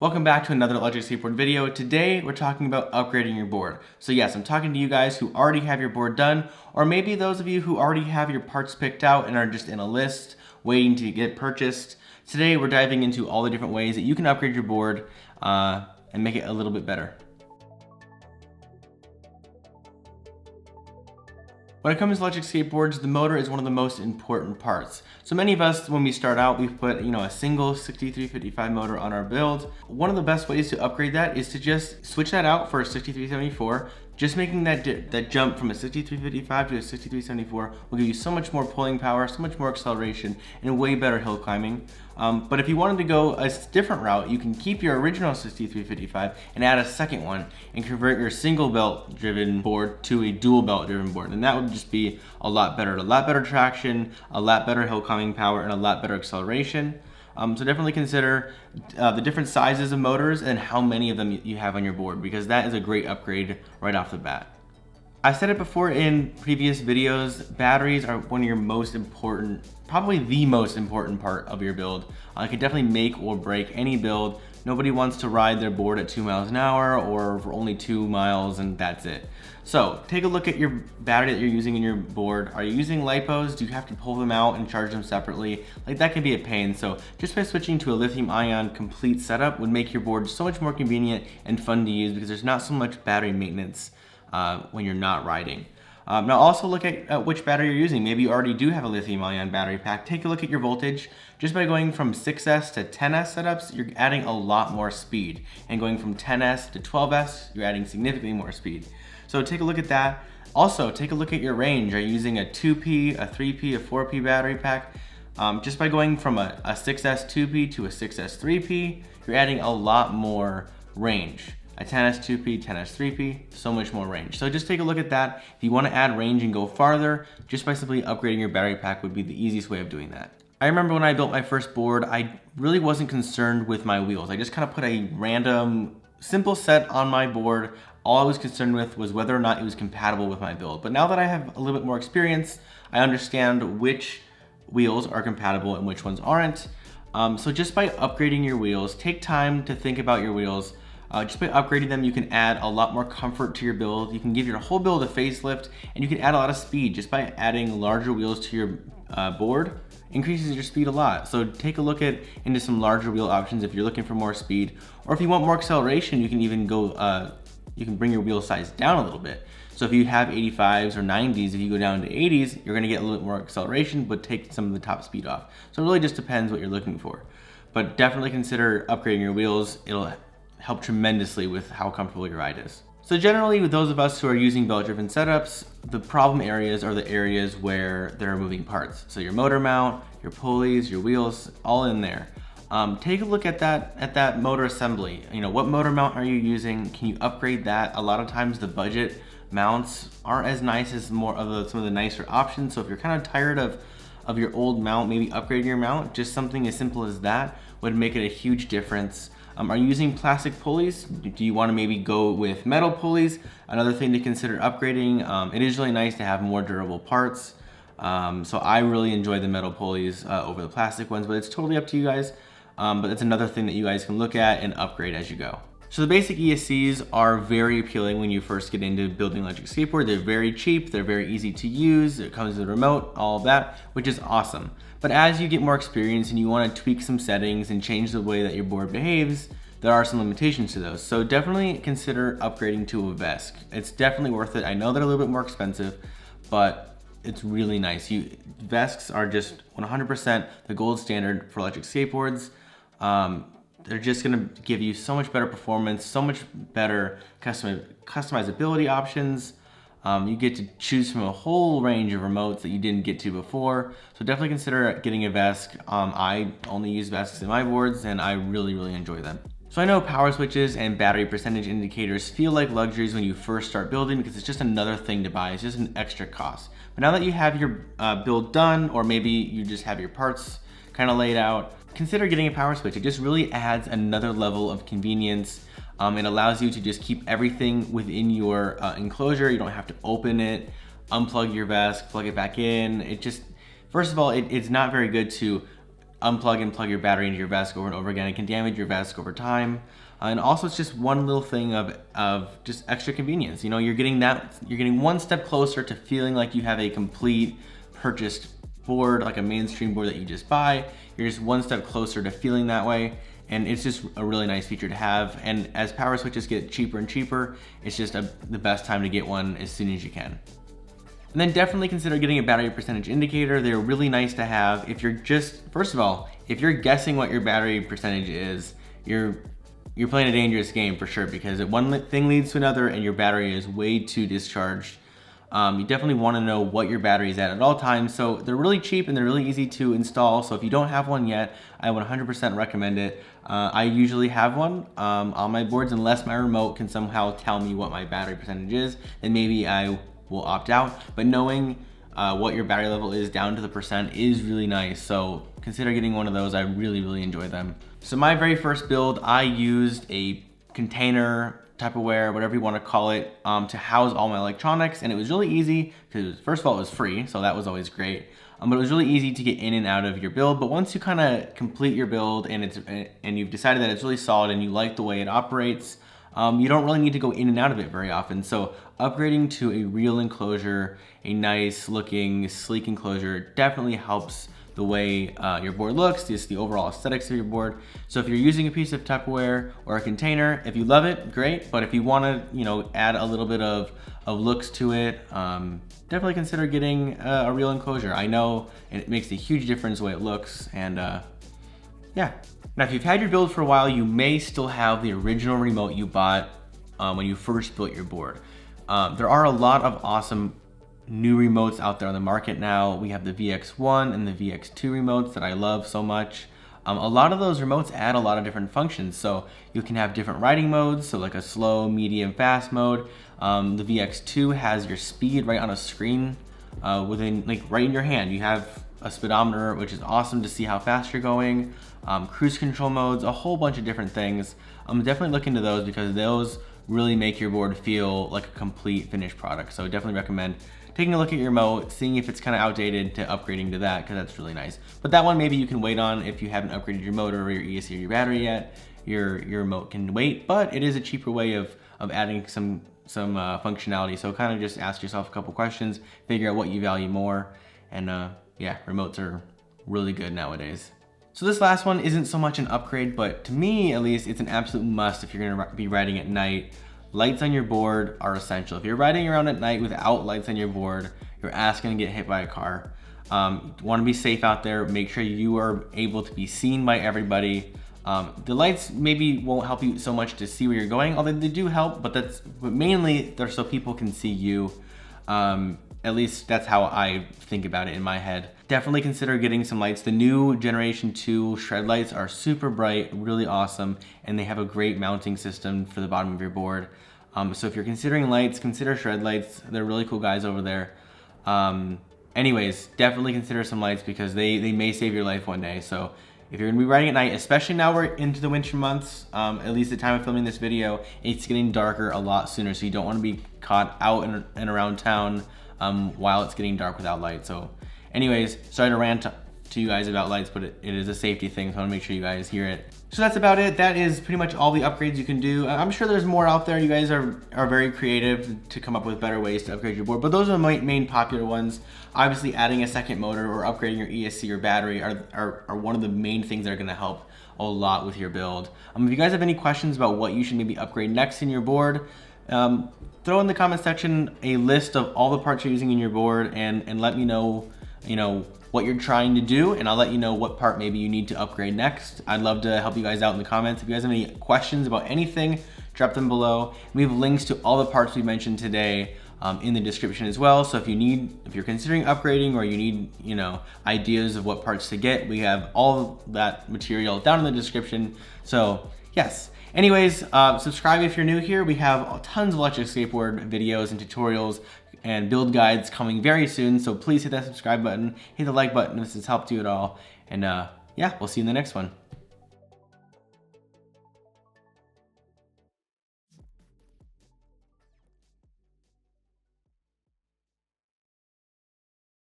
Welcome back to another electric skateboard video. Today we're talking about upgrading your board. So yes, I'm talking to you guys who already have your board done, or maybe those of you who already have your parts picked out and are just in a list waiting to get purchased. Today we're diving into all the different ways that you can upgrade your board and make it a little bit better. When it comes to electric skateboards, the motor is one of the most important parts. So many of us, when we start out, we put a single 6355 motor on our build. One of the best ways to upgrade that is to just switch that out for a 6374. Just making that jump from a 6355 to a 6374 will give you so much more pulling power, so much more acceleration, and way better hill climbing. But if you wanted to go a different route, you can keep your original 6355 and add a second one and convert your single belt driven board to a dual belt driven board. And that would just be a lot better traction, a lot better hill climbing power, and a lot better acceleration. So definitely consider the different sizes of motors and how many of them you have on your board, because that is a great upgrade right off the bat. I said it before in previous videos, batteries are one of your most important, probably the most important part of your build. It can definitely make or break any build. Nobody wants to ride their board at 2 miles an hour or for only 2 miles and that's it. So take a look at your battery that you're using in your board. Are you using LiPos? Do you have to pull them out and charge them separately? Like, that can be a pain. So just by switching to a lithium ion complete setup would make your board so much more convenient and fun to use, because there's not so much battery maintenance when you're not riding. Now also look at which battery you're using. Maybe you already do have a lithium ion battery pack. Take a look at your voltage. Just by going from 6S to 10S setups, you're adding a lot more speed. And going from 10S to 12S, you're adding significantly more speed. So take a look at that. Also, take a look at your range. Are you using a 2P, a 3P, a 4P battery pack? Just by going from a 6S 2P to a 6S 3P, you're adding a lot more range. A 10S 2P, 10S 3P, so much more range. So just take a look at that. If you want to add range and go farther, just by simply upgrading your battery pack would be the easiest way of doing that. I remember when I built my first board, I really wasn't concerned with my wheels. I just kind of put a random simple set on my board. All I was concerned with was whether or not it was compatible with my build. But now that I have a little bit more experience, I understand which wheels are compatible and which ones aren't. So just by upgrading your wheels, take time to think about your wheels. Just by upgrading them, you can add a lot more comfort to your build. You can give your whole build a facelift, and you can add a lot of speed. Just by adding larger wheels to your board increases your speed a lot. So take a look into some larger wheel options if you're looking for more speed, or if you want more acceleration, you can even go. You can bring your wheel size down a little bit. So if you have 85s or 90s, if you go down to 80s, you're gonna get a little bit more acceleration, but take some of the top speed off. So it really just depends what you're looking for. But definitely consider upgrading your wheels. It'll help tremendously with how comfortable your ride is. So generally, with those of us who are using belt-driven setups, the problem areas are the areas where there are moving parts. So your motor mount, your pulleys, your wheels, all in there. Take a look at that motor assembly. What motor mount are you using? Can you upgrade that? A lot of times the budget mounts aren't as nice as some of the nicer options. So if you're kind of tired of your old mount, maybe upgrading your mount, just something as simple as that would make it a huge difference. Are you using plastic pulleys? Do you want to maybe go with metal pulleys? Another thing to consider upgrading. It is really nice to have more durable parts. So I really enjoy the metal pulleys over the plastic ones, but it's totally up to you guys. But it's another thing that you guys can look at and upgrade as you go. So the basic ESCs are very appealing when you first get into building electric skateboard. They're very cheap, they're very easy to use, it comes with a remote, all of that, which is awesome. But as you get more experience and you want to tweak some settings and change the way that your board behaves, there are some limitations to those. So definitely consider upgrading to a VESC. It's definitely worth it. I know they're a little bit more expensive, but it's really nice. VESCs are just 100% the gold standard for electric skateboards. They're just gonna give you so much better performance, so much better customizability options. You get to choose from a whole range of remotes that you didn't get to before. So definitely consider getting a VESC. I only use VESCs in my boards and I really, really enjoy them. So I know power switches and battery percentage indicators feel like luxuries when you first start building, because it's just another thing to buy. It's just an extra cost. But now that you have your build done, or maybe you just have your parts kind of laid out, consider getting a power switch. It just really adds another level of convenience. It allows you to just keep everything within your enclosure. You don't have to open it, unplug your VESC, plug it back in. It just, first of all, it's not very good to unplug and plug your battery into your VESC over and over again. It can damage your VESC over time. And also it's just one little thing of just extra convenience. You know, you're getting one step closer to feeling like you have a complete purchased board, like a mainstream board that you just buy. You're just one step closer to feeling that way. And it's just a really nice feature to have. And as power switches get cheaper and cheaper, it's just the best time to get one as soon as you can. And then definitely consider getting a battery percentage indicator. They're really nice to have. If you're just, first of all, if you're guessing what your battery percentage is, you're playing a dangerous game for sure, because one thing leads to another and your battery is way too discharged. You definitely want to know what your battery is at all times. So they're really cheap and they're really easy to install. So if you don't have one yet, I would 100% recommend it. I usually have one on my boards, unless my remote can somehow tell me what my battery percentage is, then maybe I will opt out. But knowing what your battery level is down to the percent is really nice. So consider getting one of those. I really enjoy them. So my very first build, I used a container, Tupperware, whatever you want to call it, to house all my electronics. And it was really easy because first of all, it was free. So that was always great. But it was really easy to get in and out of your build. But once you kind of complete your build and you've decided that it's really solid and you like the way it operates, you don't really need to go in and out of it very often. So upgrading to a real enclosure, a nice looking, sleek enclosure, definitely helps the way your board looks, just the overall aesthetics of your board. So if you're using a piece of Tupperware or a container, if you love it, great. But if you want to, you know, add a little bit of looks to it, definitely consider getting a real enclosure. I know it makes a huge difference the way it looks, and yeah. Now, if you've had your build for a while, you may still have the original remote you bought when you first built your board. There are a lot of awesome new remotes out there on the market now. We have the VX1 and the VX2 remotes that I love so much. A lot of those remotes add a lot of different functions. So you can have different riding modes, so like a slow, medium, fast mode. The VX2 has your speed right on a screen within, like right in your hand. You have a speedometer, which is awesome to see how fast you're going. Cruise control modes, a whole bunch of different things. Definitely look into those because those really make your board feel like a complete finished product. So definitely recommend taking a look at your remote, seeing if it's kind of outdated, to upgrading to that, because that's really nice. But that one maybe you can wait on if you haven't upgraded your motor or your ESC or your battery yet. Your remote can wait, but it is a cheaper way of adding some functionality. So kind of just ask yourself a couple questions, figure out what you value more, and yeah, remotes are really good nowadays. So this last one isn't so much an upgrade, but to me at least, it's an absolute must if you're gonna be riding at night. Lights on your board are essential. If you're riding around at night without lights on your board, your ass gonna get hit by a car. You wanna be safe out there. Make sure you are able to be seen by everybody. The lights maybe won't help you so much to see where you're going, although they do help, but mainly they're so people can see you. At least that's how I think about it in my head. Definitely consider getting some lights. The new Generation 2 Shred lights are super bright, really awesome, and they have a great mounting system for the bottom of your board. So if you're considering lights, consider Shred lights. They're really cool guys over there. Anyways, definitely consider some lights because they may save your life one day. So if you're gonna be riding at night, especially now we're into the winter months, at least the time of filming this video, it's getting darker a lot sooner, so you don't wanna be caught out and around town while it's getting dark without light. So anyways, sorry to rant to you guys about lights, but it is a safety thing, so I wanna make sure you guys hear it. So that's about it. That is pretty much all the upgrades you can do. I'm sure there's more out there. You guys are very creative to come up with better ways to upgrade your board, but those are the main popular ones. Obviously, adding a second motor or upgrading your ESC or battery are one of the main things that are gonna help a lot with your build. If you guys have any questions about what you should maybe upgrade next in your board, throw in the comment section a list of all the parts you're using in your board and let me know, what you're trying to do, and I'll let you know what part maybe you need to upgrade next. I'd love to help you guys out in the comments. If you guys have any questions about anything, drop them below. We have links to all the parts we mentioned today in the description as well. So if you're considering upgrading or you need, ideas of what parts to get, we have all of that material down in the description. So yes. Anyways, subscribe if you're new here. We have tons of electric skateboard videos and tutorials and build guides coming very soon. So please hit that subscribe button, hit the like button if this has helped you at all. And yeah, we'll see you in the next one.